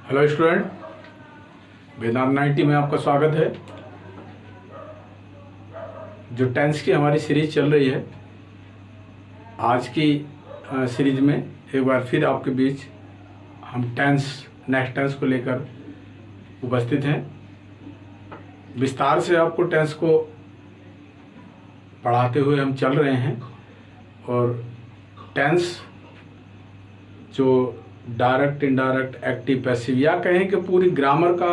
Hello student, वेदांत 90 में आपका स्वागत है। जो टेंस की हमारी सीरीज चल रही है, आज की सीरीज में एक बार फिर आपके बीच हम नेक्स्ट टेंस को लेकर उपस्थित हैं। विस्तार से आपको टेंस को पढ़ाते हुए हम चल रहे हैं और टेंस जो डायरेक्ट, इनडायरेक्ट, एक्टिव, पैसिव या कहें कि पूरी ग्रामर का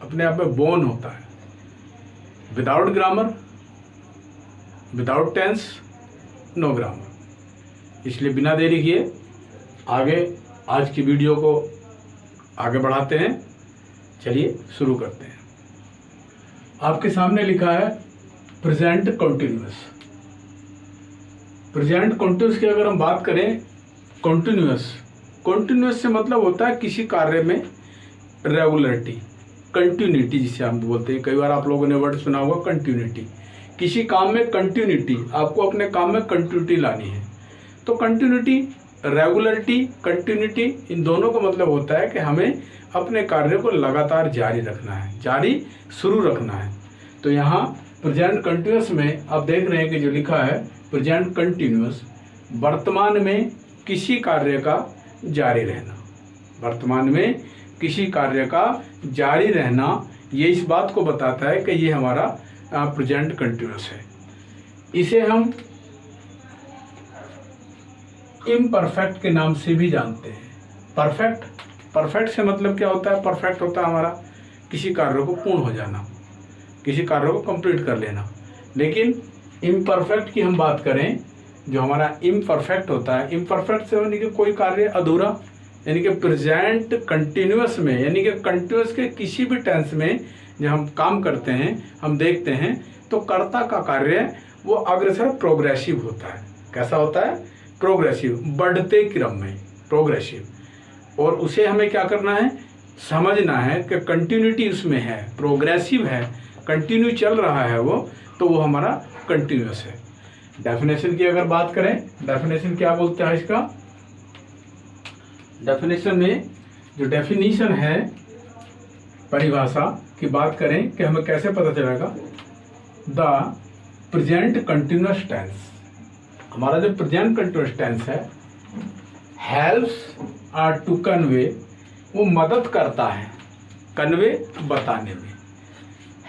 अपने आप में बोन होता है। Without grammar, without tense, no grammar. इसलिए बिना देरी किए आगे आज की वीडियो को आगे बढ़ाते हैं। चलिए शुरू करते हैं। आपके सामने लिखा है प्रेजेंट कंटिन्यूअस। प्रेजेंट कंटिन्यूअस की अगर हम बात करें, कंटिन्यूअस से मतलब होता है किसी कार्य में रेगुलरिटी, कंटिन्यूटी जिसे हम बोलते हैं। कई बार आप लोगों ने वर्ड सुना होगा कंटिन्यूटी। किसी काम में कंटिन्यूटी, आपको अपने काम में कंटिन्यूटी लानी है। तो कंटिन्यूटी, रेगुलरिटी, कंटिन्यूटी, इन दोनों का मतलब होता है कि हमें अपने कार्य को लगातार जारी रखना है, जारी शुरू रखना है। तो यहाँ प्रेजेंट कंटिन्यूअस में आप देख रहे हैं कि जो लिखा है प्रेजेंट कंटिन्यूअस, वर्तमान में किसी कार्य का जारी रहना। वर्तमान में किसी कार्य का जारी रहना, ये इस बात को बताता है कि ये हमारा प्रेजेंट कंटिन्यूअस है। इसे हम इम्परफेक्ट के नाम से भी जानते हैं। परफेक्ट से मतलब क्या होता है? परफेक्ट होता है हमारा किसी कार्य को पूर्ण हो जाना, किसी कार्य को कंप्लीट कर लेना। लेकिन इम्परफेक्ट की हम बात करें, जो हमारा इम्परफेक्ट होता है, इम्परफेक्ट से यानी कि कोई कार्य अधूरा, यानी कि प्रेजेंट कंटिन्यूअस में, यानी कि कंटिन्यूअस के किसी भी टेंस में जब हम काम करते हैं, हम देखते हैं तो कर्ता का कार्य वो अग्रसर प्रोग्रेसिव होता है। कैसा होता है? प्रोग्रेसिव, बढ़ते क्रम में, प्रोग्रेसिव। और उसे हमें क्या करना है? समझना है कि कंटिन्यूटी उसमें है, प्रोग्रेसिव है, कंटिन्यू चल रहा है वो, तो वो हमारा कंटिन्यूअस है। डेफिनेशन की अगर बात करें, डेफिनेशन क्या बोलते हैं इसका? डेफिनेशन में जो डेफिनेशन है, परिभाषा की बात करें कि हमें कैसे पता चलेगा? द प्रेजेंट कंटिन्यूअस टेंस, हमारा जो प्रेजेंट कंटिन्यूअस टेंस है, हेल्प्स टू कन्वे, वो मदद करता है, कन्वे बताने में,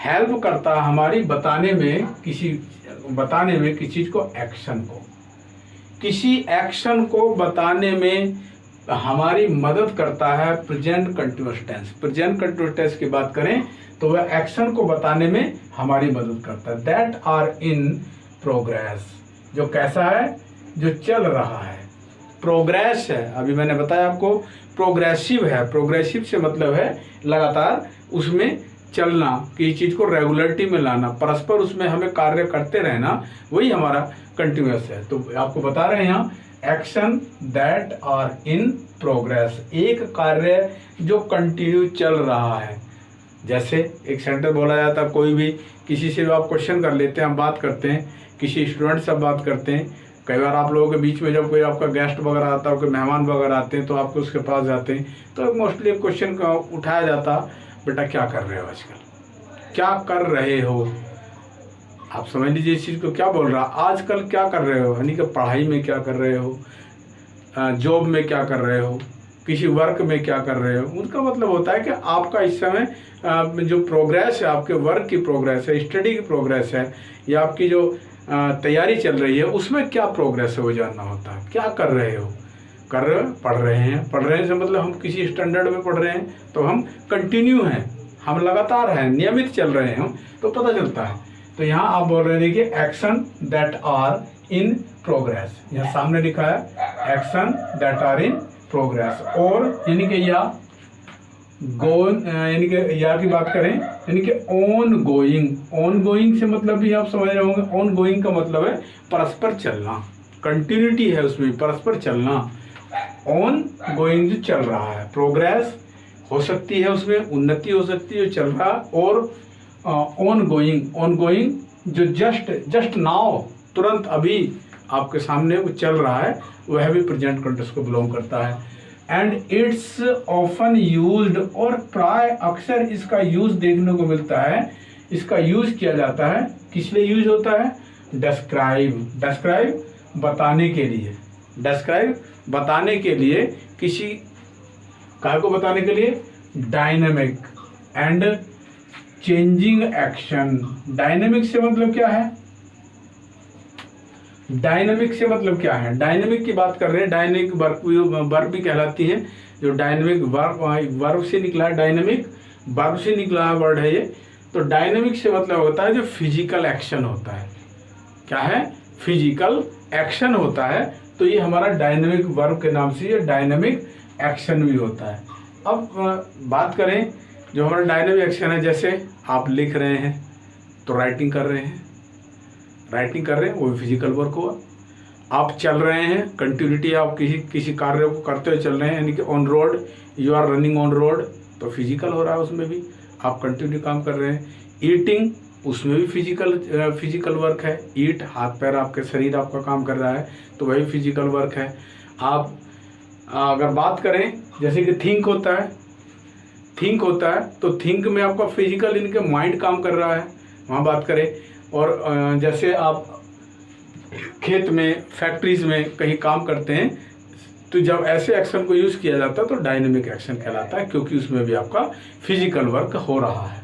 हेल्प करता है हमारी बताने में, किसी चीज को, एक्शन को, किसी एक्शन को बताने में हमारी मदद करता है present continuous tense. Present continuous tense की बात करें तो वह एक्शन को बताने में हमारी मदद करता है। दैट आर इन प्रोग्रेस, जो कैसा है? जो चल रहा है, प्रोग्रेस है। अभी मैंने बताया आपको प्रोग्रेसिव है। प्रोग्रेसिव से मतलब है लगातार उसमें चलना, किसी चीज़ को रेगुलरिटी में लाना, परस्पर उसमें हमें कार्य करते रहना, वही हमारा कंटिन्यूअस है। तो आपको बता रहे हैं यहाँ, action that are in progress, एक कार्य जो कंटिन्यू चल रहा है। जैसे एक सेंटेंस बोला जाता है, कोई भी किसी से आप क्वेश्चन कर लेते हैं, हम बात करते हैं, किसी स्टूडेंट से बात करते हैं। कई बार आप लोगों के बीच में जब कोई आपका गेस्ट वगैरह आता है, कोई मेहमान वगैरह आते हैं, तो आपको उसके पास जाते हैं, तो मोस्टली क्वेश्चन का उठाया जाता, बेटा क्या कर रहे हो आजकल, क्या कर रहे हो? आप समझ लीजिए इस चीज़ को क्या बोल रहा, आजकल क्या कर रहे हो, यानी कि पढ़ाई में क्या कर रहे हो, जॉब में क्या कर रहे हो, किसी वर्क में क्या कर रहे हो। उनका मतलब होता है कि आपका इस समय जो प्रोग्रेस है, आपके वर्क की प्रोग्रेस है, स्टडी की प्रोग्रेस है, या आपकी जो तैयारी चल रही है, उसमें क्या प्रोग्रेस है वो जानना होता है। क्या कर रहे हो? पढ़ रहे हैं से मतलब हम किसी स्टैंडर्ड में पढ़ रहे हैं, तो हम कंटिन्यू हैं, हम लगातार हैं, नियमित चल रहे हैं हम, तो पता चलता है। तो यहाँ आप बोल रहे हैं कि action that are in progress, यहाँ सामने लिखा है action that are in progress. और यानी कि या यानी कि या की बात करें, यानी कि ऑन गोइंग से मतलब भी आप समझ रहे होंगे। ऑन गोइंग का मतलब है परस्पर चलना, कंटिन्यूटी है उसमें, परस्पर चलना। ऑन गोइंग जो चल रहा है, प्रोग्रेस हो सकती है, उसमें उन्नति हो सकती है, जो चल रहा। और ऑन गोइंग जो जस्ट नाउ, तुरंत अभी आपके सामने वो चल रहा है, वह भी प्रेजेंट कंटिन्यूअस को बिलोंग करता है। एंड इट्स ऑफन यूज्ड, और प्राय अक्सर इसका यूज देखने को मिलता है, इसका यूज किया जाता है। किस लिए यूज होता है? डिस्क्राइब, डिस्क्राइब बताने के लिए, डिस्क्राइब बताने के लिए, किसी कार्य को बताने के लिए। Dynamic and changing action, dynamic से मतलब क्या है? डायनेमिक से मतलब क्या है? डायनेमिक की बात कर रहे हैं। डायनेमिक वर्ब भी कहलाती है, जो डायनेमिक वर्ब से निकला है, डायनेमिक वर्ब से निकला है वर्ड है ये। तो डायनेमिक से मतलब होता है जो फिजिकल एक्शन होता है। क्या है? फिजिकल एक्शन होता है। तो ये हमारा डायनेमिक वर्ब के नाम से ये डायनेमिक एक्शन भी होता है। अब बात करें जो हमारा डायनेमिक एक्शन है, जैसे आप लिख रहे हैं तो राइटिंग कर रहे हैं, राइटिंग कर रहे हैं, वो भी फिजिकल वर्क हुआ। आप चल रहे हैं, कंटिन्यूटी, आप किसी कार्य को करते हुए चल रहे हैं, यानी कि on road, you are running on road, तो फिजिकल हो रहा है, उसमें भी आप कंटिन्यू काम कर रहे हैं। ईटिंग, उसमें भी फिजिकल वर्क है। ईट, हाथ पैर आपके, शरीर आपका काम कर रहा है, तो वही फिजिकल वर्क है। आप अगर बात करें जैसे कि थिंक होता है, थिंक होता है, तो थिंक में आपका फिजिकल, इनके माइंड काम कर रहा है, वहाँ बात करें। और जैसे आप खेत में, फैक्ट्रीज में कहीं काम करते हैं, तो जब ऐसे एक्शन को यूज़ किया जाता है तो डायनेमिक एक्शन कहलाता है, क्योंकि उसमें भी आपका फिजिकल वर्क हो रहा है।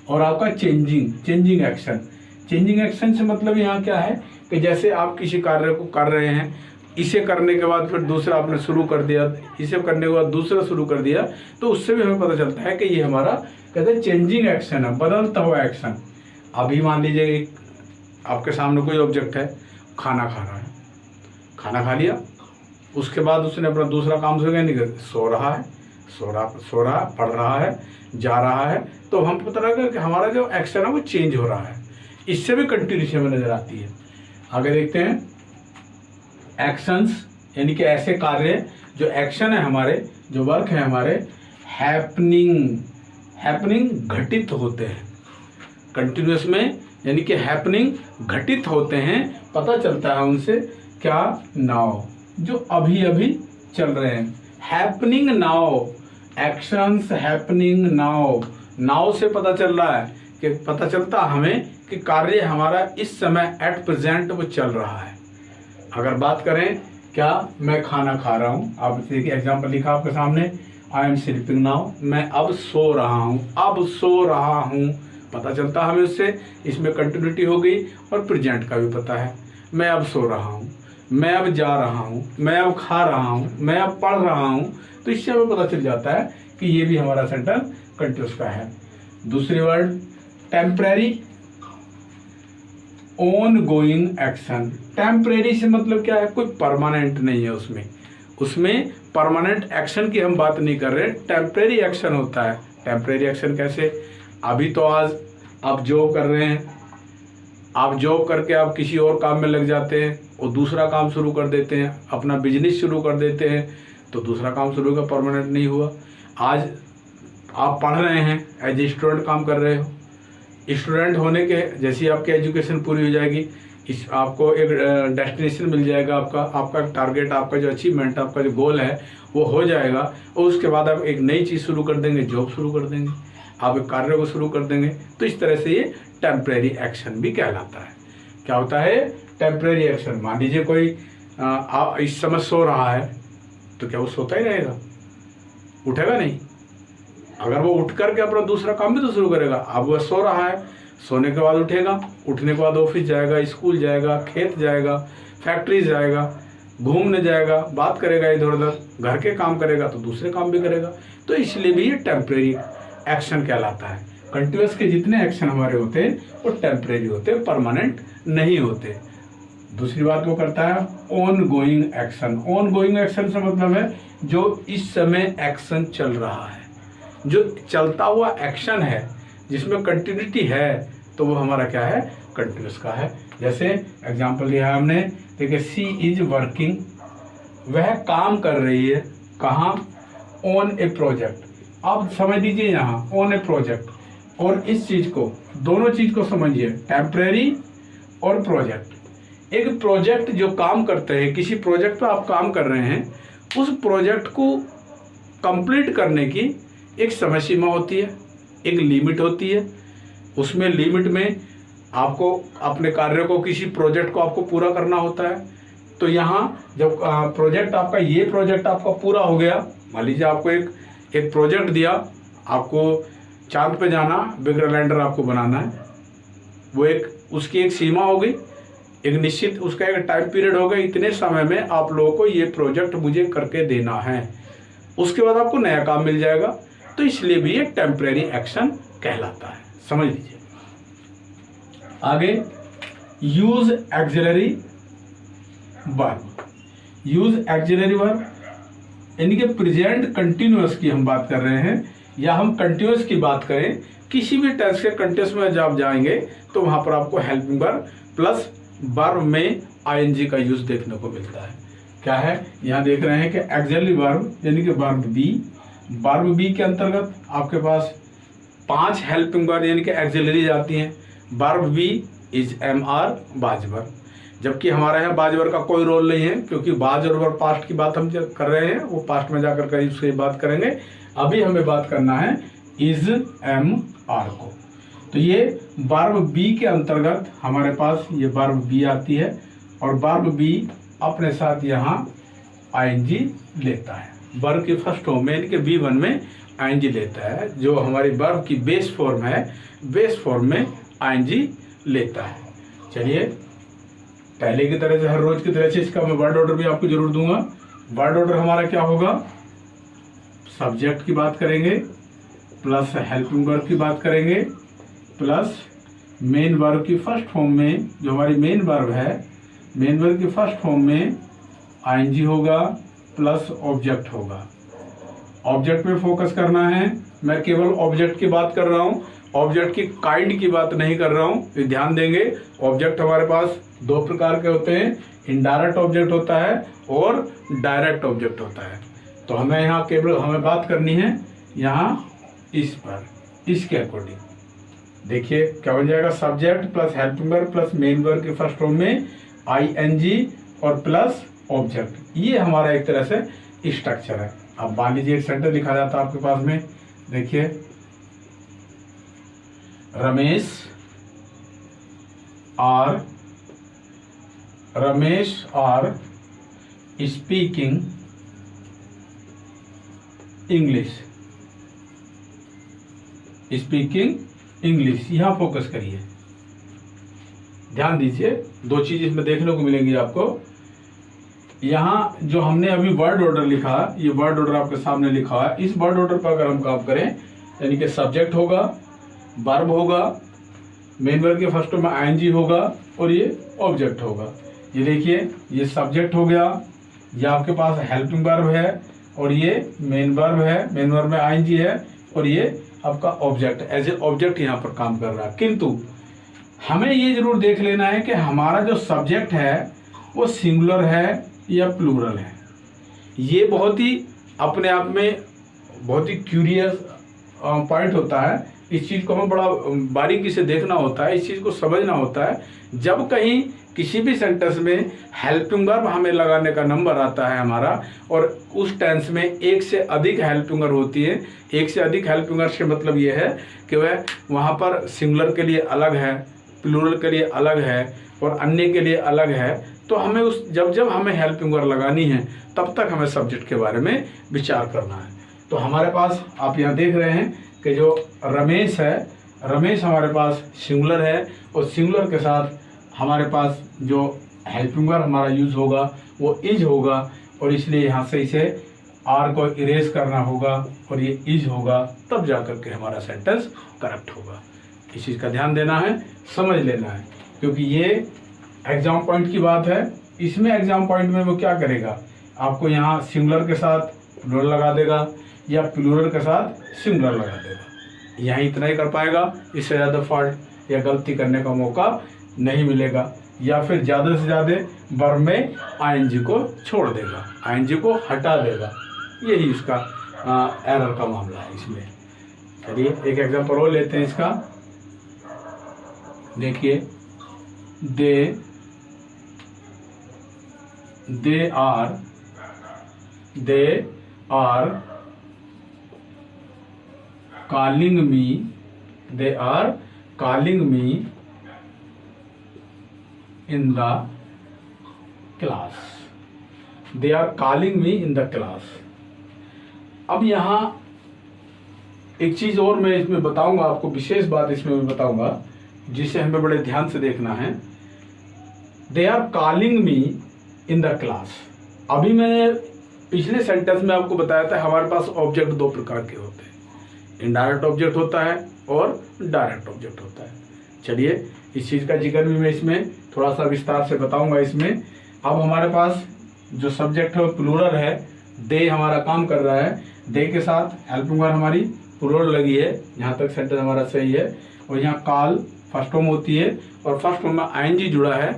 और आपका चेंजिंग एक्शन, चेंजिंग एक्शन से मतलब यहाँ क्या है कि जैसे आप किसी कार्य को कर रहे हैं, इसे करने के बाद फिर दूसरा आपने शुरू कर दिया, इसे करने के बाद दूसरा शुरू कर दिया, तो उससे भी हमें पता चलता है कि ये हमारा कहते हैं चेंजिंग एक्शन है, बदलता हुआ एक्शन। अभी मान लीजिए आपके सामने कोई ऑब्जेक्ट है, खाना खा रहा है, खाना खा लिया, उसके बाद उसने अपना दूसरा काम शुरू नहीं कर, सो रहा है, पढ़ रहा है, जा रहा है, तो हम पता लगा कि हमारा जो एक्शन है वो चेंज हो रहा है। इससे भी कंटिन्यूटी हमें नजर आती है। आगे देखते हैं एक्शंस, यानी कि ऐसे कार्य जो एक्शन है हमारे, जो वर्क है हमारे, हैपनिंग घटित होते हैं कंटिन्यूस में, यानी कि हैपनिंग घटित होते हैं, पता चलता है उनसे क्या? नाउ, जो अभी अभी चल रहे हैं। Happening now, actions happening now, now से पता चल रहा है कि पता चलता हमें कि कार्य हमारा इस समय एट प्रेजेंट वो चल रहा है। अगर बात करें क्या, मैं खाना खा रहा हूँ, आप देखिए एग्जाम्पल लिखा आपके सामने, आई एम स्लीपिंग नाउ, मैं अब सो रहा हूँ, अब सो रहा हूँ, पता चलता हमें उससे, इसमें कंटिन्यूटी हो गई। और प्रेजेंट का भी पता है, मैं अब सो रहा हूँ, मैं अब जा रहा हूँ, मैं अब खा रहा हूँ, मैं अब पढ़ रहा हूँ, तो इससे हमें पता चल जाता है कि ये भी हमारा सेंटेंस कंटिन्यूस का है। दूसरी word temporary, on going action. Temporary से मतलब क्या है? कोई परमानेंट नहीं है उसमें परमानेंट एक्शन की हम बात नहीं कर रहे, टेम्परेरी एक्शन होता है। टेम्परेरी एक्शन कैसे? अभी तो आज आप जॉब कर रहे हैं, आप जॉब करके आप किसी और काम में लग जाते हैं और दूसरा काम शुरू कर देते हैं, अपना बिजनेस शुरू कर देते हैं, तो दूसरा काम शुरू का परमानेंट नहीं हुआ। आज आप पढ़ रहे हैं, एज ए स्टूडेंट काम कर रहे हो, स्टूडेंट होने के जैसी आपकी एजुकेशन पूरी हो जाएगी, इस आपको एक डेस्टिनेशन मिल जाएगा, आपका टारगेट, आपका जो अचीवमेंट, आपका जो गोल है वो हो जाएगा, और उसके बाद आप एक नई चीज़ शुरू कर देंगे, जॉब शुरू कर देंगे, आप एक कार्य को शुरू कर देंगे। तो इस तरह से ये टेम्परेरी एक्शन भी कहलाता है। क्या होता है? Temporary action. मान लीजिए कोई इस समय सो रहा है, तो क्या वो सोता ही रहेगा? उठेगा नहीं। अगर वो उठ करके अपना दूसरा काम भी तो शुरू करेगा। अब वह सो रहा है, सोने के बाद उठेगा, उठने के बाद ऑफिस जाएगा, स्कूल जाएगा, खेत जाएगा, फैक्ट्री जाएगा, घूमने जाएगा, बात करेगा इधर उधर, घर के काम करेगा तो दूसरे काम भी करेगा। तो इसलिए भी ये टेम्परेरी एक्शन कहलाता है। कंटिन्यूअस के जितने एक्शन हमारे होते हैं वो टेम्परेरी होते हैं, परमानेंट नहीं होते। दूसरी बात वो करता है on going action. On going action से मतलब है जो इस समय एक्शन चल रहा है, जो चलता हुआ एक्शन है, जिसमें कंटिन्यूटी है, तो वो हमारा क्या है? कंटिन्यूअस का है। जैसे एग्जांपल लिया हमने, देखिए सी इज वर्किंग, वह काम कर रही है, कहाँ? On A project. आप समझ लीजिए यहाँ ऑन ए प्रोजेक्ट, और इस चीज़ को, दोनों चीज़ को समझिए, टेम्परेरी और प्रोजेक्ट। एक प्रोजेक्ट जो काम करते हैं, किसी प्रोजेक्ट पर आप काम कर रहे हैं, उस प्रोजेक्ट को कंप्लीट करने की एक समय सीमा होती है, एक लिमिट होती है। उसमें लिमिट में आपको अपने कार्य को, किसी प्रोजेक्ट को आपको पूरा करना होता है। तो यहाँ जब प्रोजेक्ट आपका, ये प्रोजेक्ट आपका पूरा हो गया, मान लीजिए आपको एक प्रोजेक्ट दिया, आपको चांद पे जाना, बिगर लैंडर आपको बनाना है, वो उसकी एक सीमा हो गई, एक निश्चित उसका एक टाइम पीरियड हो गया, इतने समय में आप लोगों को ये प्रोजेक्ट मुझे करके देना है, उसके बाद आपको नया काम मिल जाएगा। तो इसलिए भी ये टेम्परेरी एक्शन कहलाता है, समझ लीजिए। आगे use axillary verb. Use axillary verb यानी कि प्रेजेंट कंटिन्यूअस की हम बात कर रहे हैं, या हम कंटिन्यूअस की बात करें, किसी भी टेंस के कंटिन्यूअस में जब आप जाएंगे तो वहां पर आपको हेल्पिंग वर्ब प्लस वर्ब में आईएनजी का यूज देखने को मिलता है। क्या है, यहाँ देख रहे हैं कि एक्सिलरी वर्ब यानी कि वर्ब बी। वर्ब बी के अंतर्गत आपके पास 5 हेल्पिंग वर्ब यानी कि एक्सिलरीज आती हैं। वर्ब बी इज एमआर बाजवर, जबकि हमारे यहाँ बाजवर का कोई रोल नहीं है, क्योंकि बाज और वर्ब पास्ट की बात हम कर रहे हैं, वो पास्ट में जाकर कहीं उसकी बात करेंगे। अभी हमें बात करना है इज एम आर को। तो ये वर्ब बी के अंतर्गत हमारे पास ये वर्ब बी आती है, और वर्ब बी अपने साथ यहाँ आईएनजी लेता है। वर्ब की फर्स्ट फॉर्म में यानी कि B1 में आईएनजी लेता है, जो हमारी वर्ब की बेस फॉर्म है, बेस फॉर्म में आईएनजी लेता है। चलिए, पहले की तरह से, हर रोज की तरह से इसका मैं वर्ड ऑर्डर भी आपको जरूर दूंगा। वर्ड ऑर्डर हमारा क्या होगा, सब्जेक्ट की बात करेंगे, प्लस हेल्पिंग वर्ब की बात करेंगे, प्लस मेन वर्ब की फर्स्ट फॉर्म में, जो हमारी मेन वर्ब है, मेन वर्ब की फर्स्ट फॉर्म में आईएनजी होगा, प्लस ऑब्जेक्ट होगा। ऑब्जेक्ट पे फोकस करना है, मैं केवल ऑब्जेक्ट की बात कर रहा हूँ, ऑब्जेक्ट की काइंड की बात नहीं कर रहा हूँ। ये ध्यान देंगे, ऑब्जेक्ट हमारे पास 2 प्रकार के होते हैं, इनडायरेक्ट ऑब्जेक्ट होता है और डायरेक्ट ऑब्जेक्ट होता है। तो हमें यहाँ केवल हमें बात करनी है यहाँ इस पर, इसके अकॉर्डिंग। देखिए क्या बन जाएगा, subject plus helping verb plus main verb के फर्स्ट फॉर्म में आईएनजी और प्लस ऑब्जेक्ट। ये हमारा एक तरह से स्ट्रक्चर है। अब मान लीजिए एक सेंटेंस लिखा जाता है आपके पास में, देखिए, रमेश आर स्पीकिंग इंग्लिश। यहाँ फोकस करिए, ध्यान दीजिए, 2 चीज इसमें देखने को मिलेंगी आपको। यहाँ जो हमने अभी वर्ड ऑर्डर लिखा, ये वर्ड ऑर्डर आपके सामने लिखा है, इस वर्ड ऑर्डर पर अगर हम काम करें, यानी कि सब्जेक्ट होगा, वर्ब होगा, मेन वर्ब के फर्स्ट में आईएनजी होगा और ये ऑब्जेक्ट होगा। ये देखिए, ये सब्जेक्ट हो गया, ये आपके पास हेल्पिंग वर्ब है और ये मेन वर्ब है, मेन वर्ब में आईएनजी है और ये आपका ऑब्जेक्ट एज ए ऑब्जेक्ट यहाँ पर काम कर रहा है। किंतु हमें ये जरूर देख लेना है कि हमारा जो सब्जेक्ट है वो सिंगुलर है या प्लूरल है। ये बहुत ही अपने आप में बहुत ही क्यूरियस पॉइंट होता है। इस चीज़ को हमें बड़ा बारीकी से देखना होता है, इस चीज़ को समझना होता है। जब कहीं किसी भी सेंटेंस में हेल्पिंग वर्ब हमें लगाने का नंबर आता है हमारा, और उस टेंस में एक से अधिक हेल्पिंग वर्ब होती है, एक से अधिक हेल्पिंग वर्ब से मतलब ये है कि वह वहाँ पर सिंगुलर के लिए अलग है, प्लूरल के लिए अलग है और अन्य के लिए अलग है। तो हमें जब हमें हेल्पिंग वर्ब लगानी है तब तक हमें सब्जेक्ट के बारे में विचार करना है। तो हमारे पास आप यहाँ देख रहे हैं कि जो रमेश है, रमेश हमारे पास सिंगुलर है और सिंगुलर के साथ हमारे पास जो हेल्पिंग वर्ब हमारा यूज होगा वो इज होगा, और इसलिए यहाँ से इसे आर को इरेज करना होगा और ये इज होगा, तब जाकर के हमारा सेंटेंस करेक्ट होगा। इस चीज़ का ध्यान देना है, समझ लेना है, क्योंकि ये एग्जाम पॉइंट की बात है। इसमें एग्जाम पॉइंट में वो क्या करेगा, आपको यहाँ सिंगुलर के साथ प्लूरल लगा देगा या प्लूरल के साथ सिंगुलर लगा देगा। यहाँ इतना ही कर पाएगा, इससे ज़्यादा फॉल्ट या गलती करने का मौका नहीं मिलेगा, या फिर ज़्यादा से ज़्यादा वर्ब में आईएनजी को छोड़ देगा, आईएनजी को हटा देगा। यही उसका एरर का मामला है इसमें। चलिए एक एग्जाम्पल और लेते हैं इसका। देखिए, they are calling me, they are calling me in the class, they are calling me in the class। अब यहाँ एक चीज़ और मैं इसमें बताऊंगा आपको, विशेष बात इसमें मैं बताऊंगा जिसे हमें बड़े ध्यान से देखना है। They are calling me in the class. अभी मैंने पिछले सेंटेंस में आपको बताया था हमारे पास ऑब्जेक्ट दो प्रकार के होते हैं, इनडायरेक्ट ऑब्जेक्ट होता है और डायरेक्ट ऑब्जेक्ट होता है। चलिए इस चीज़ का जिक्र भी मैं इसमें थोड़ा सा विस्तार से बताऊंगा। इसमें अब हमारे पास जो सब्जेक्ट है वो प्लूरल है, दे हमारा काम कर रहा है, दे के साथ हेल्पिंग वर्ब हमारी प्लूरल लगी है, यहाँ तक सेंटेंस हमारा सही है। और यहाँ कॉल फर्स्ट फॉर्म होती है और फर्स्ट फॉर्म में आईएनजी जुड़ा है,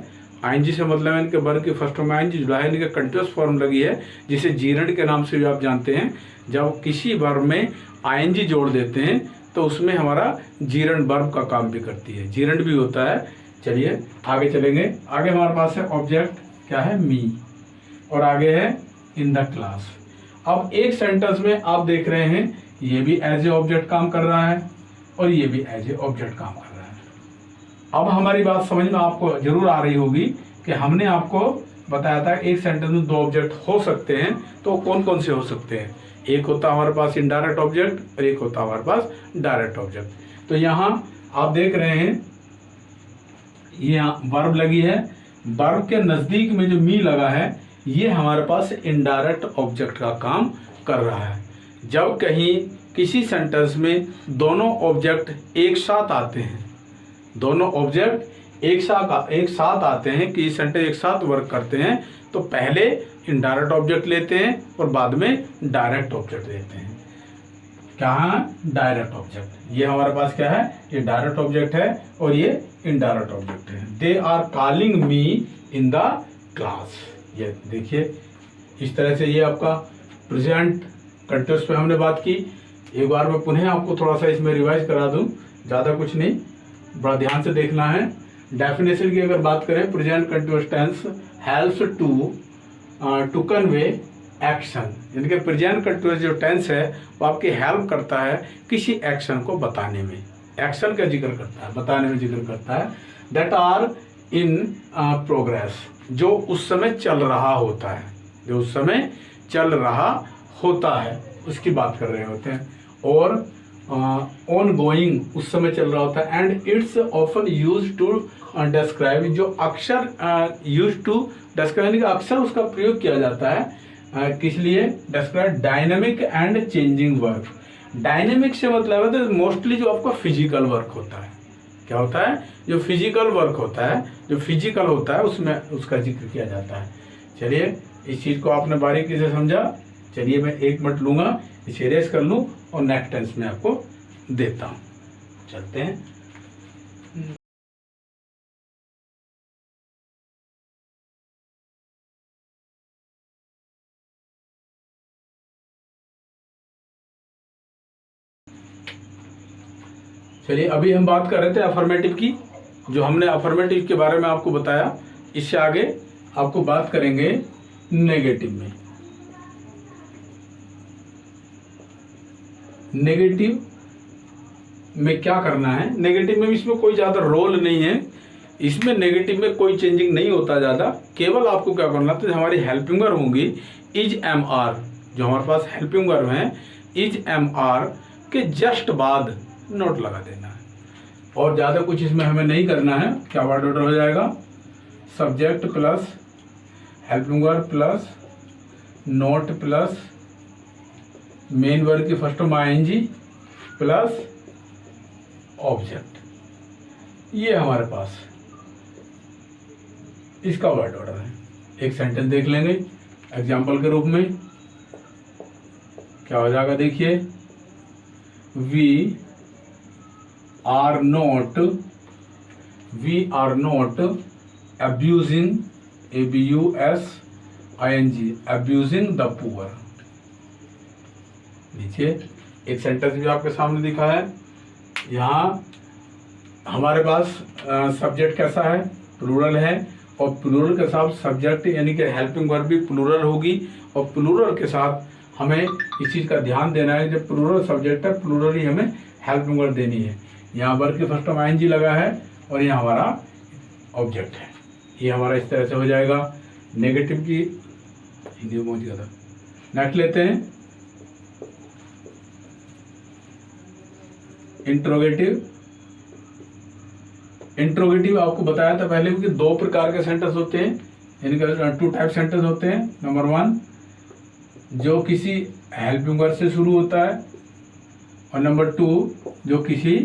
आईएनजी से मतलब है इनके वर्ब की फर्स्ट फॉर्म में आईएनजी जुड़ा है, इनके कंटीन्यूअस फॉर्म लगी है जिसे जीरंड के नाम से भी आप जानते हैं। जब किसी वर्ब में आईएनजी जोड़ देते हैं तो उसमें हमारा जीरंड वर्ब का काम भी करती है, जीरंड भी होता है। चलिए आगे चलेंगे। आगे हमारे पास है ऑब्जेक्ट क्या है, मी, और आगे है इन द क्लास। अब एक सेंटेंस में आप देख रहे हैं ये भी एज ए ऑब्जेक्ट काम कर रहा है और ये भी एज ए ऑब्जेक्ट काम कर रहा है। अब हमारी बात समझ में आपको जरूर आ रही होगी कि हमने आपको बताया था एक सेंटेंस में दो ऑब्जेक्ट हो सकते हैं, तो कौन कौन से हो सकते हैं। एक होता हमारे पास इनडायरेक्ट ऑब्जेक्ट और एक होता हमारे पास डायरेक्ट ऑब्जेक्ट। तो यहाँ आप देख रहे हैं ये वर्ब लगी है, वर्ब के नजदीक में जो मी लगा है ये हमारे पास इनडायरेक्ट ऑब्जेक्ट का काम कर रहा है। जब कहीं किसी सेंटेंस में दोनों ऑब्जेक्ट एक साथ आते हैं, दोनों ऑब्जेक्ट एक साथ आते हैं कि सेंटेंस एक साथ वर्क करते हैं, तो पहले इनडायरेक्ट ऑब्जेक्ट लेते हैं और बाद में डायरेक्ट ऑब्जेक्ट लेते हैं। क्या है, डायरेक्ट ऑब्जेक्ट। ये हमारे पास क्या है, ये डायरेक्ट ऑब्जेक्ट है और ये इनडायरेक्ट ऑब्जेक्ट है। They are calling me in the class. ये देखिए इस तरह से ये आपका प्रेजेंट कंटीन्यूअस पे हमने बात की। एक बार मैं पुनः आपको थोड़ा सा इसमें रिवाइज करा दूं, ज़्यादा कुछ नहीं, बड़ा ध्यान से देखना है। डेफिनेशन की अगर बात करें, present continuous tense helps to convey action, यानी कि प्रेजेंट कंटीन्यूअस जो टेंस है वो आपकी हेल्प करता है किसी एक्शन को बताने में, एक्शन का जिक्र करता है, बताने में जिक्र करता है। दैट आर इन प्रोग्रेस, जो उस समय चल रहा होता है, जो उस समय चल रहा होता है उसकी बात कर रहे होते हैं। और ऑन गोइंग उस समय चल रहा होता है। And it's often use to describe, जो अक्सर यूज टू डिस्क्राइब अक्सर उसका प्रयोग किया जाता है किस लिए, describe dynamic and changing work. Dynamic से मतलब है तो मोस्टली जो आपका फिजिकल वर्क होता है, क्या होता है, जो फिजिकल वर्क होता है, जो फिजिकल होता है उसमें उसका जिक्र किया जाता है। चलिए इस चीज़ को आपने बारीकी से समझा। चलिए मैं 1 मिनट लूँगा, इसे इरेज कर लूँ और नेक्स्ट टेंस में आपको देता हूँ। चलते हैं। चलिए अभी हम बात कर रहे थे अफर्मेटिव की, जो हमने अफर्मेटिव के बारे में आपको बताया। इससे आगे आपको बात करेंगे नेगेटिव में। नेगेटिव में क्या करना है, नेगेटिव में इसमें कोई ज़्यादा रोल नहीं है, इसमें नेगेटिव में कोई चेंजिंग नहीं होता ज़्यादा। केवल आपको क्या करना, तो हमारी हेल्पिंग वर्ब होंगी इज एम आर, जो हमारे पास हेल्पिंग वर्ब है इज एम आर के जस्ट बाद नोट लगा देना है, और ज़्यादा कुछ इसमें हमें नहीं करना है। क्या वर्ड ऑर्डर हो जाएगा, subject plus helping verb plus not plus main verb की first form ING plus object. ये हमारे पास इसका वर्ड ऑर्डर है। एक सेंटेंस देख लेंगे एग्जाम्पल के रूप में, क्या हो जाएगा देखिए, we are not abusing, abusing, abusing the poor। नीचे एक सेंटेंस भी आपके सामने दिखा है। यहाँ हमारे पास सब्जेक्ट कैसा है, प्लूरल है, और प्लूरल के साथ सब्जेक्ट यानी कि हेल्पिंग वर्ब भी प्लूरल होगी, और प्लूरल के साथ हमें इस चीज़ का ध्यान देना है, जब प्लूरल सब्जेक्ट है प्लूरल ही हमें हेल्पिंग वर्ड देनी है। यहाँ वर्ब के फर्स्ट में आईएनजी लगा है और यहाँ हमारा ऑब्जेक्ट है। ये हमारा इस तरह से हो जाएगा। नेगेटिव की हिंदी में पहुँच गया था। नेक्स्ट लेते हैं इंट्रोगेटिव। इंट्रोगेटिव आपको बताया था पहले कि दो प्रकार के सेंटेंस होते हैं, इनका 2 टाइप सेंटेंस होते हैं। नंबर 1 जो किसी हेल्पिंग वर्ड से शुरू होता है और नंबर 2 जो किसी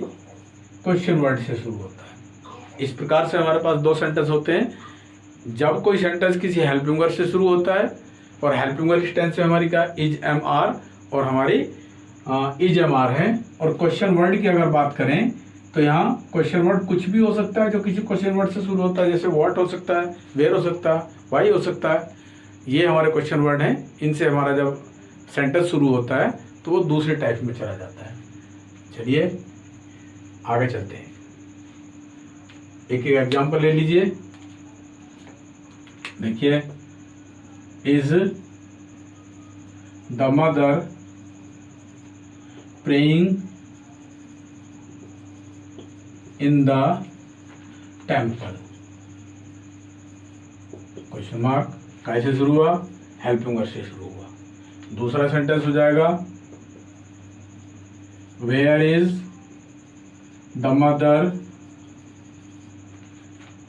क्वेश्चन वर्ड से शुरू होता है। इस प्रकार से हमारे पास 2 सेंटेंस होते हैं। जब कोई सेंटेंस किसी हेल्पिंग वर्ड से शुरू होता है और हेल्पिंग वर्ड टेंस से हमारी क्या इज एम आर और हमारी इज एम आर है। और क्वेश्चन वर्ड की अगर बात करें तो यहाँ क्वेश्चन वर्ड कुछ भी हो सकता है जो किसी क्वेश्चन वर्ड से शुरू होता है, जैसे व्हाट हो सकता है, वेयर हो सकता है, व्हाई हो सकता है। ये हमारे क्वेश्चन वर्ड हैं। इनसे हमारा जब सेंटेंस शुरू होता है तो वो दूसरे टाइप में चला जाता है। चलिए आगे चलते हैं, एक एक एग्जाम्पल ले लीजिए। देखिए, is the mother praying in the temple, question mark. कैसे शुरू हुआ? हेल्पिंग वर्ड से शुरू हुआ। दूसरा सेंटेंस हो जाएगा where is the mother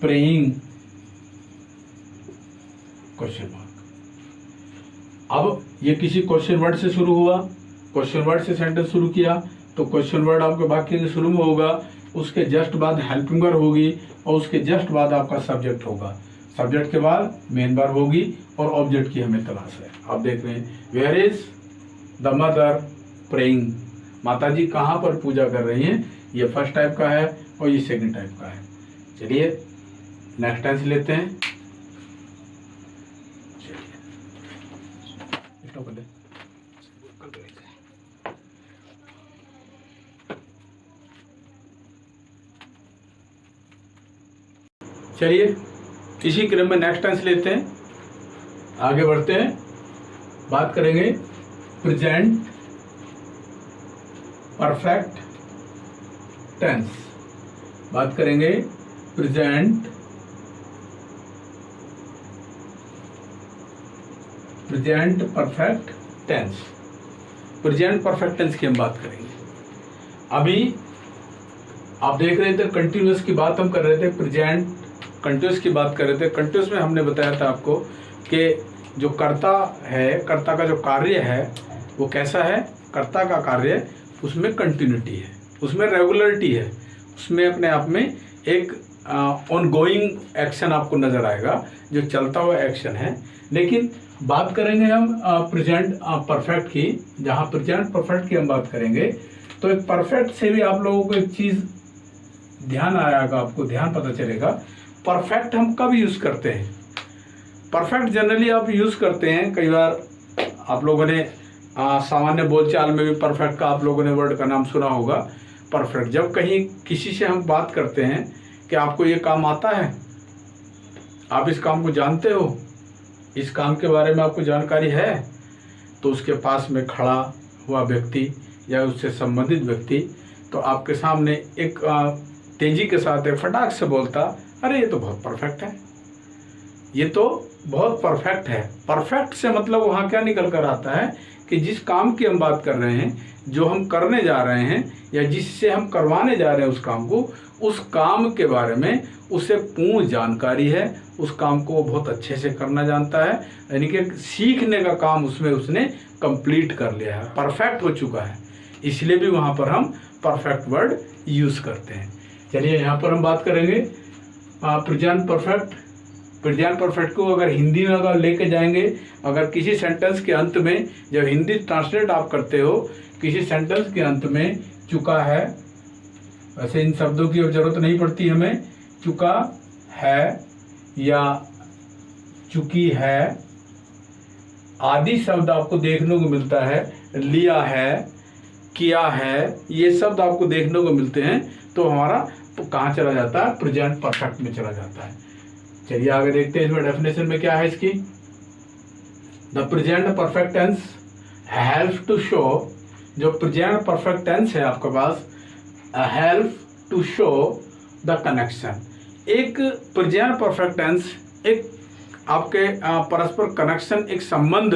praying, question mark. अब ये किसी क्वेश्चन वर्ड से शुरू हुआ, क्वेश्चन वर्ड से सेंटेंस शुरू किया तो क्वेश्चन वर्ड आपके वाक्य के शुरू में होगा, उसके जस्ट बाद हेल्पिंग वर्ब होगी और उसके जस्ट बाद आपका सब्जेक्ट होगा। सब्जेक्ट के बाद मेन वर्ब होगी और ऑब्जेक्ट की हमें तलाश है। आप देख रहे हैं where is the mother praying, माता जी कहाँ पर पूजा कर रही हैं। ये फर्स्ट टाइप का है और ये सेकंड टाइप का है। चलिए नेक्स्ट टेंस लेते हैं। चलिए इसी क्रम में नेक्स्ट टेंस लेते हैं, आगे बढ़ते हैं। बात करेंगे प्रेजेंट परफेक्ट टेंस। बात करेंगे present perfect tense. Present perfect tense की हम बात करेंगे। अभी आप देख रहे थे कंटिन्यूअस की बात हम कर रहे थे, प्रेजेंट कंटिन्यूअस की बात कर रहे थे। कंटिन्यूअस में हमने बताया था आपको कि जो कर्ता है, कर्ता का जो कार्य है वो कैसा है। कर्ता का कार्य उसमें कंटिन्यूटी है, उसमें रेगुलरिटी है, उसमें अपने आप में एक ऑनगोइंग एक्शन आपको नजर आएगा, जो चलता हुआ एक्शन है। लेकिन बात करेंगे हम प्रेजेंट परफेक्ट की। जहाँ प्रेजेंट परफेक्ट की हम बात करेंगे तो एक परफेक्ट से भी आप लोगों को एक चीज़ ध्यान आएगा, आपको ध्यान पता चलेगा परफेक्ट हम कब यूज़ करते हैं। परफेक्ट जनरली आप यूज़ करते हैं, कई बार आप लोगों ने सामान्य बोलचाल में भी परफेक्ट का आप लोगों ने वर्ड का नाम सुना होगा। परफेक्ट जब कहीं किसी से हम बात करते हैं कि आपको ये काम आता है, आप इस काम को जानते हो, इस काम के बारे में आपको जानकारी है, तो उसके पास में खड़ा हुआ व्यक्ति या उससे संबंधित व्यक्ति तो आपके सामने एक तेजी के साथ एक फटाक से बोलता, अरे ये तो बहुत परफेक्ट है, ये तो बहुत परफेक्ट है। परफेक्ट से मतलब वहाँ क्या निकल कर आता है कि जिस काम की हम बात कर रहे हैं, जो हम करने जा रहे हैं या जिससे हम करवाने जा रहे हैं उस काम को, उस काम के बारे में उसे पूर्ण जानकारी है, उस काम को वो बहुत अच्छे से करना जानता है, यानी कि सीखने का काम उसमें उसने कंप्लीट कर लिया है, परफेक्ट हो चुका है। इसलिए भी वहाँ पर हम परफेक्ट वर्ड यूज़ करते हैं। चलिए यहाँ पर हम बात करेंगे प्रेजेंट परफेक्ट। प्रेजेंट परफेक्ट को अगर हिंदी में अगर लेके जाएंगे, अगर किसी सेंटेंस के अंत में जब हिंदी ट्रांसलेट आप करते हो, किसी सेंटेंस के अंत में चुका है, वैसे इन शब्दों की अब जरूरत नहीं पड़ती हमें, चुका है या चुकी है आदि शब्द आपको देखने को मिलता है, लिया है, किया है, ये शब्द आपको देखने को मिलते हैं, तो हमारा कहाँ चला जाता है, प्रेजेंट परफेक्ट में चला जाता है। चलिए आगे देखते हैं इसमें डेफिनेशन में क्या है इसकी। The present perfect tense help to show, जो प्रेजेंट परफेक्ट टेंस है आपके पास, help to show the connection. एक प्रेजेंट परफेक्ट टेंस एक आपके परस्पर कनेक्शन, एक संबंध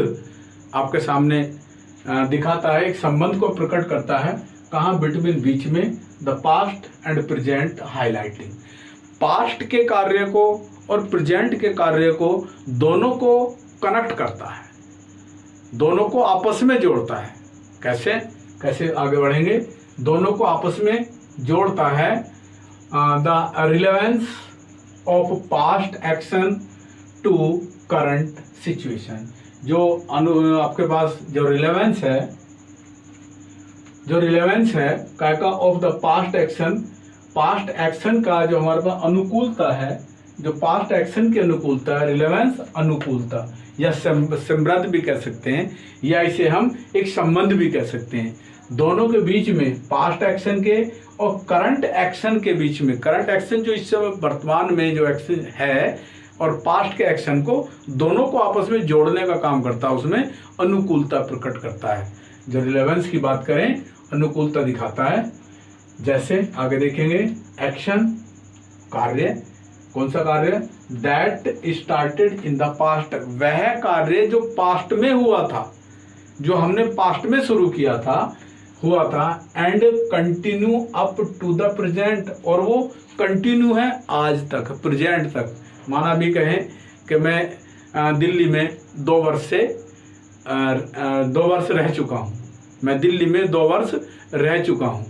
आपके सामने दिखाता है, एक संबंध को प्रकट करता है। कहाँ? बिटवीन, बीच में, the past and present highlighting. Past के कार्य को और प्रेजेंट के कार्य को, दोनों को कनेक्ट करता है, दोनों को आपस में जोड़ता है। कैसे कैसे आगे बढ़ेंगे? दोनों को आपस में जोड़ता है। The relevance of past action to current situation. जो आपके पास जो रिलेवेंस है क्या का of the past action, past action का जो हमारे पास अनुकूलता है, जो पास्ट एक्शन की अनुकूलता है, रिलेवेंस अनुकूलता, या संबंध भी कह सकते हैं, या इसे हम एक संबंध भी कह सकते हैं। दोनों के बीच में, पास्ट एक्शन के और करंट एक्शन के बीच में, करंट एक्शन जो इस समय वर्तमान में जो एक्शन है और पास्ट के एक्शन को, दोनों को आपस में जोड़ने का काम करता है, उसमें अनुकूलता प्रकट करता है। जब रिलेवेंस की बात करें, अनुकूलता दिखाता है। जैसे आगे देखेंगे, एक्शन कार्य, कौन सा कार्य? That started in the past, वह कार्य जो पास्ट में हुआ था, जो हमने पास्ट में शुरू किया था, हुआ था, and continue up to the present, और वो कंटिन्यू है आज तक, प्रेजेंट तक। माना भी कहें कि मैं दिल्ली में 2 वर्ष रह चुका हूँ, मैं दिल्ली में 2 वर्ष रह चुका हूँ।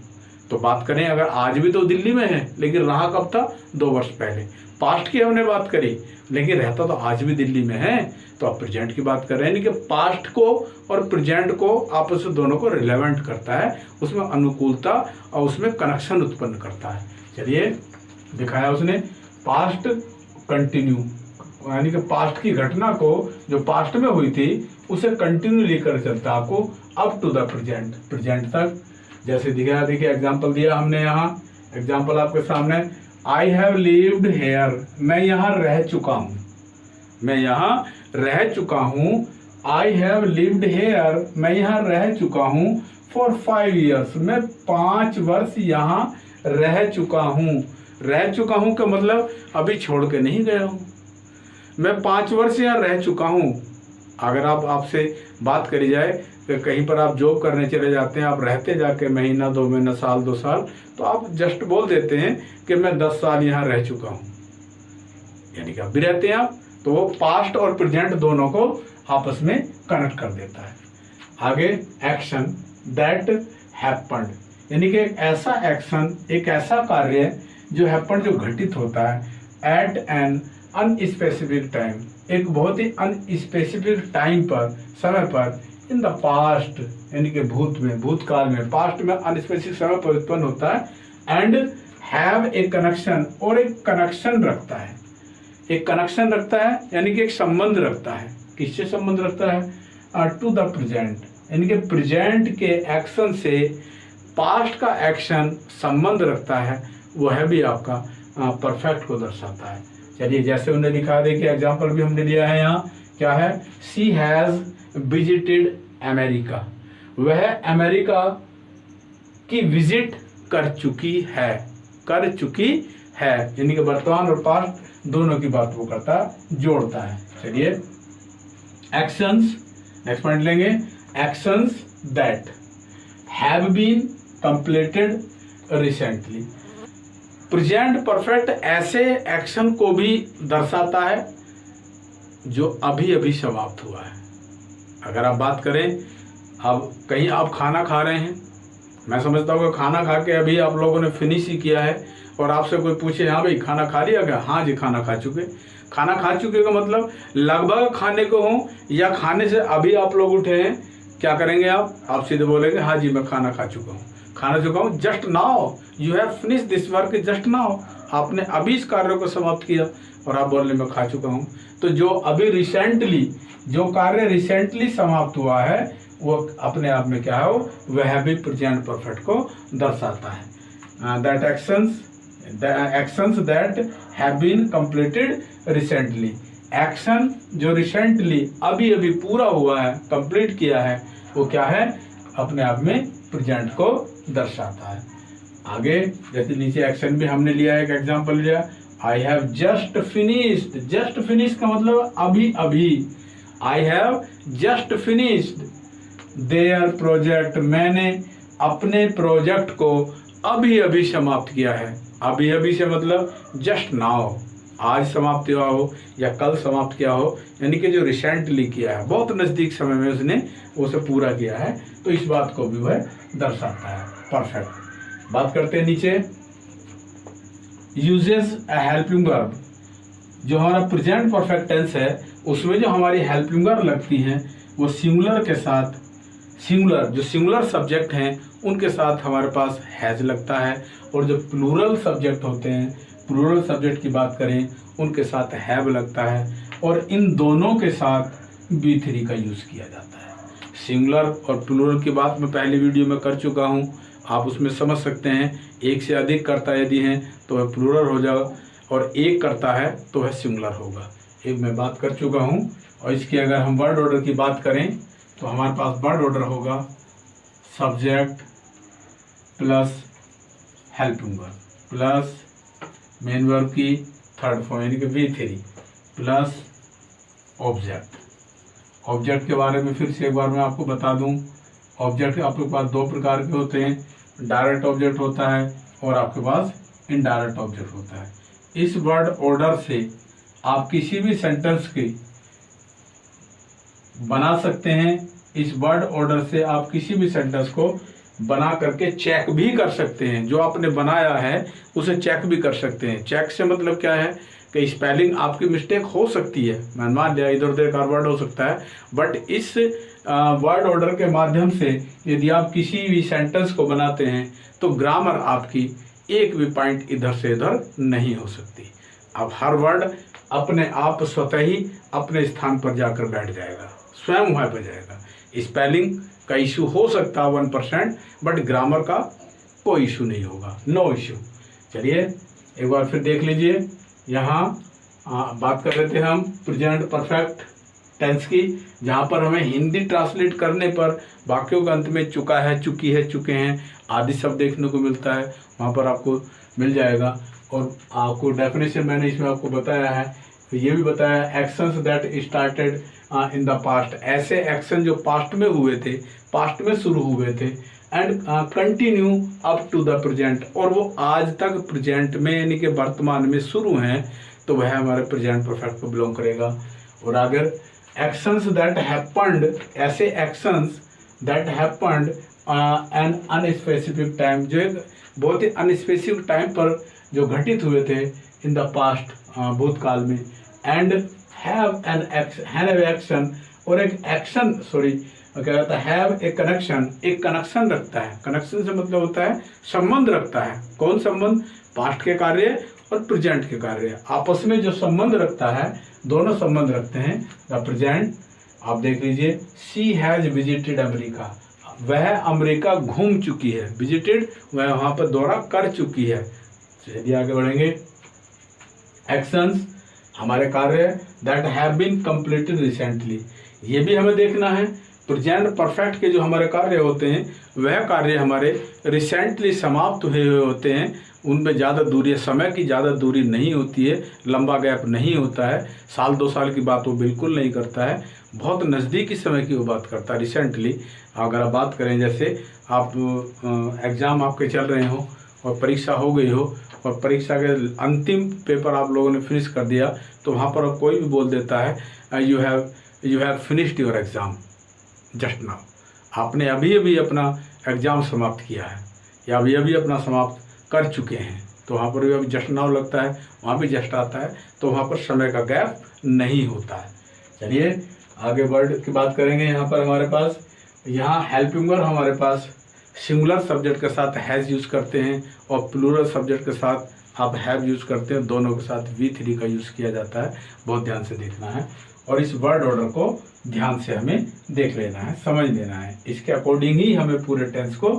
तो बात करें, अगर आज भी तो दिल्ली में है, लेकिन रहा कब था? 2 वर्ष पहले। पास्ट की हमने बात करी, लेकिन रहता तो आज भी दिल्ली में है। तो आप प्रेजेंट की बात कर रहे हैं, यानी कि पास्ट को और प्रेजेंट को आपस में दोनों को रिलेवेंट करता है, उसमें अनुकूलता और उसमें कनेक्शन उत्पन्न करता है। चलिए, दिखाया उसने पास्ट कंटिन्यू, यानी कि पास्ट की घटना को जो पास्ट में हुई थी उसे कंटिन्यू लेकर चलता है आपको up to the present, present तक। जैसे दिखाया, देखिए एग्जाम्पल दिया हमने यहाँ, एग्जाम्पल आपके सामने, आई हैव लिव्ड हेयर, मैं यहाँ रह चुका हूँ, मैं यहाँ रह चुका हूँ। आई हैव लिव्ड हेयर, मैं यहाँ रह चुका हूँ। फॉर 5 years, मैं 5 वर्ष यहाँ रह चुका हूँ। रह चुका हूँ का मतलब अभी छोड़ के नहीं गया हूँ, मैं 5 वर्ष यहाँ रह चुका हूँ। अगर आपसे बात करी जाए कि कहीं पर आप जॉब करने चले जाते हैं, आप रहते जाके महीना 2 महीना, साल 2 साल, तो आप जस्ट बोल देते हैं कि मैं 10 साल यहाँ रह चुका हूँ, यानी कि आप भी रहते हैं आप। तो वो पास्ट और प्रेजेंट दोनों को आपस में कनेक्ट कर देता है। आगे, एक्शन दैट हैपेंड, यानी कि एक ऐसा एक्शन, एक ऐसा कार्य जो हैपेंड, जो घटित होता है एट एन अनस्पेसिफिक टाइम, एक बहुत ही अनस्पेसिफिक टाइम पर, समय पर, इन द पास्ट, यानी कि भूत में, भूतकाल में, पास्ट में अनस्पेसिफिक समय पर उत्पन्न होता है। एंड हैव ए कनेक्शन, और एक कनेक्शन रखता है, एक कनेक्शन रखता है, यानी कि एक संबंध रखता है। किससे संबंध रखता है? टू द प्रेजेंट, यानी कि प्रेजेंट के एक्शन से पास्ट का एक्शन संबंध रखता है, वह भी आपका परफेक्ट को दर्शाता है। चलिए, जैसे उन्हें दिखा दे कि एग्जाम्पल भी हमने लिया है यहाँ, क्या है? शी हैज़ विजिटेड अमेरिका, वह अमेरिका की विजिट कर चुकी है, कर चुकी है, यानी कि वर्तमान और पास्ट दोनों की बात वो करता, जोड़ता है। चलिए, एक्शंस, नेक्स्ट पॉइंट लेंगे, actions that have been completed recently. Present perfect ऐसे एक्शन को भी दर्शाता है जो अभी अभी समाप्त हुआ है। अगर आप बात करें, अब कहीं आप खाना खा रहे हैं, मैं समझता हूँ कि खाना खा के अभी आप लोगों ने फिनिश ही किया है, और आपसे कोई पूछे, हाँ भाई खाना खा लिया क्या? हाँ जी, खाना खा चुके। खाना खा चुके का मतलब लगभग खाने को हो, या खाने से अभी आप लोग उठे हैं, क्या करेंगे आप सीधे बोलेंगे, हाँ जी मैं खाना खा चुका हूँ, खाना चुका हूँ। Just now you have finish this work, just now, आपने अभी इस कार्य को समाप्त किया और आप बोल रहे मैं खा चुका हूँ। तो जो अभी रिसेंटली, जो कार्य रिसेंटली समाप्त हुआ है, वो अपने आप में क्या है, वह भी प्रेजेंट परफेक्ट को दर्शाता है। That actions that have been completed recently, action जो रिसेंटली अभी अभी पूरा हुआ है, कंप्लीट किया है, वो क्या है, अपने आप में प्रेजेंट को दर्शाता है। आगे जैसे नीचे एक्शन भी हमने लिया है, एक एग्जांपल लिया, I have just finished. Just finish का मतलब अभी अभी। I have just finished there project, मैंने अपने प्रोजेक्ट को अभी अभी समाप्त किया है। अभी अभी से मतलब जस्ट नाउ, आज समाप्त हुआ हो या कल समाप्त किया हो, यानी कि जो रिसेंटली किया है, बहुत नज़दीक समय में उसने उसे पूरा किया है, तो इस बात को भी वह दर्शाता है। परफेक्ट। बात करते हैं नीचे, यूजेस अ हेल्पिंग वर्ब। जो हमारा प्रेजेंट परफेक्ट टेंस है उसमें जो हमारी हेल्पिंग वर्ब लगती हैं वो सिंगुलर के साथ, सिंगुलर जो सिंगुलर सब्जेक्ट हैं उनके साथ हमारे पास हैज लगता है, और जो प्लूरल सब्जेक्ट होते हैं, प्लूरल सब्जेक्ट की बात करें उनके साथ हैव लगता है, और इन दोनों के साथ बी3 का यूज़ किया जाता है। सिंगुलर और प्लूरल की बात मैं पहले वीडियो में कर चुका हूँ, आप उसमें समझ सकते हैं। एक से अधिक कर्ता यदि हैं तो वह प्लूरल हो जाएगा, और एक करता है तो वह सिंगुलर होगा। एक मैं बात कर चुका हूँ। और इसकी अगर हम वर्ड ऑर्डर की बात करें तो हमारे पास वर्ड ऑर्डर होगा subject plus helping verb plus main verb की थर्ड फॉर्म यानी कि V3 प्लस ऑब्जेक्ट। ऑब्जेक्ट के बारे में फिर से एक बार मैं आपको बता दूं, ऑब्जेक्ट आपके पास दो प्रकार के होते हैं, डायरेक्ट ऑब्जेक्ट होता है और आपके पास इनडायरेक्ट ऑब्जेक्ट होता है। इस वर्ड ऑर्डर से आप किसी भी सेंटेंस की बना सकते हैं। इस वर्ड ऑर्डर से आप किसी भी सेंटेंस को बना करके चेक भी कर सकते हैं। जो आपने बनाया है उसे चेक भी कर सकते हैं। चेक से मतलब क्या है कि स्पेलिंग आपकी मिस्टेक हो सकती है, मैं मान लिया इधर उधर का वर्ड हो सकता है, बट इस वर्ड ऑर्डर के माध्यम से यदि आप किसी भी सेंटेंस को बनाते हैं तो ग्रामर आपकी एक भी पॉइंट इधर से इधर नहीं हो सकती। अब हर वर्ड अपने आप स्वतः ही अपने स्थान पर जाकर बैठ जाएगा, स्वयं वहाँ पर जाएगा। स्पेलिंग का इशू हो सकता है 1%, बट ग्रामर का कोई इशू नहीं होगा, नो इशू। चलिए एक बार फिर देख लीजिए, यहाँ बात कर रहे थे हम प्रेजेंट परफेक्ट टेंस की, जहाँ पर हमें हिंदी ट्रांसलेट करने पर वाक्यों के अंत में चुका है, चुकी है, चुके हैं आदि शब्द देखने को मिलता है, वहाँ पर आपको मिल जाएगा। और आपको डेफिनेशन मैंने इसमें आपको बताया है, तो ये भी बताया actions that started in the past, ऐसे एक्शन जो पास्ट में हुए थे, पास्ट में शुरू हुए थे, and continue up to the present, और वो आज तक प्रेजेंट में यानी कि वर्तमान में शुरू हैं, तो वह हमारे प्रेजेंट परफेक्ट को बिलोंग करेगा। और अगर एक्शंस दैट हैपेंड, ऐसे actions that happened an unspecific time, जो एक बहुत ही अनस्पेसिफिक टाइम पर जो घटित हुए थे इन द पास्ट, भूतकाल में, एंड हैव एन एक्शन, और एक एक्शन क्या कहता है, हैव ए कनेक्शन, एक कनेक्शन रखता है। कनेक्शन से मतलब होता है संबंध रखता है। कौन संबंध? पास्ट के कार्य और प्रेजेंट के कार्य आपस में जो संबंध रखता है, दोनों संबंध रखते हैं। द प्रेजेंट आप देख लीजिए, शी हैज विजिटेड अमेरिका, वह अमेरिका घूम चुकी है। विजिटेड, वह वहाँ पर दौरा कर चुकी है। यदि आगे बढ़ेंगे, एक्शंस हमारे कार्य that have been completed recently, ये भी हमें देखना है। प्रेजेंट परफेक्ट के जो हमारे कार्य होते हैं वह कार्य हमारे रिसेंटली समाप्त हुए होते हैं, उनमें ज़्यादा दूरी, समय की ज़्यादा दूरी नहीं होती है, लंबा गैप नहीं होता है, साल 2 साल की बात वो बिल्कुल नहीं करता है, बहुत नज़दीकी समय की वो बात करता है रिसेंटली। अगर आप बात करें, जैसे आप एग्ज़ाम आपके चल रहे हो और परीक्षा हो गई हो और परीक्षा के अंतिम पेपर आप लोगों ने फिनिश कर दिया, तो वहाँ पर कोई भी बोल देता है you have finished your exam just now, आपने अभी अभी अपना एग्ज़ाम समाप्त किया है या अभी अभी अपना समाप्त कर चुके हैं, तो वहाँ पर भी अभी जस्ट नाउ लगता है, वहाँ भी जस्ट आता है, तो वहाँ पर समय का गैप नहीं होता है। चलिए आगे वर्ड की बात करेंगे। यहाँ पर हमारे पास, यहाँ हेल्पिंग वर्ब हमारे पास सिंगुलर सब्जेक्ट के साथ हैज़ यूज़ करते हैं और प्लूरल सब्जेक्ट के साथ आप हैव यूज़ करते हैं, दोनों के साथ V3 का यूज़ किया जाता है। बहुत ध्यान से देखना है और इस वर्ड ऑर्डर को ध्यान से हमें देख लेना है, समझ लेना है, इसके अकॉर्डिंग ही हमें पूरे टेंस को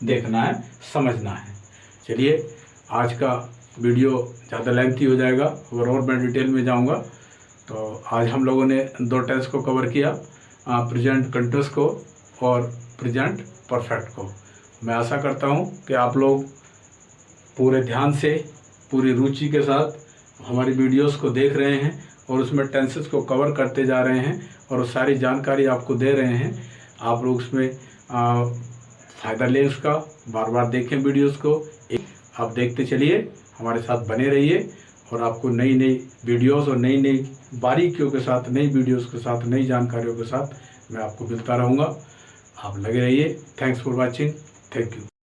देखना है, समझना है। चलिए आज का वीडियो ज़्यादा लेंथी हो जाएगा और मैं डिटेल में जाऊंगा। तो आज हम लोगों ने 2 टेंस को कवर किया, प्रेजेंट कंटिन्यूअस को और प्रेजेंट परफेक्ट को। मैं आशा करता हूँ कि आप लोग पूरे ध्यान से, पूरी रुचि के साथ हमारी वीडियोस को देख रहे हैं और उसमें टेंसेस को कवर करते जा रहे हैं और वो सारी जानकारी आपको दे रहे हैं। आप लोग उसमें फ़ायदा लें उसका, बार बार देखें वीडियोस को। आप देखते चलिए, हमारे साथ बने रहिए और आपको नई नई वीडियोस और नई नई बारीकियों के साथ, नई वीडियोस के साथ, नई जानकारियों के साथ मैं आपको मिलता रहूँगा। आप लगे रहिए। Thanks for watching. Thank you.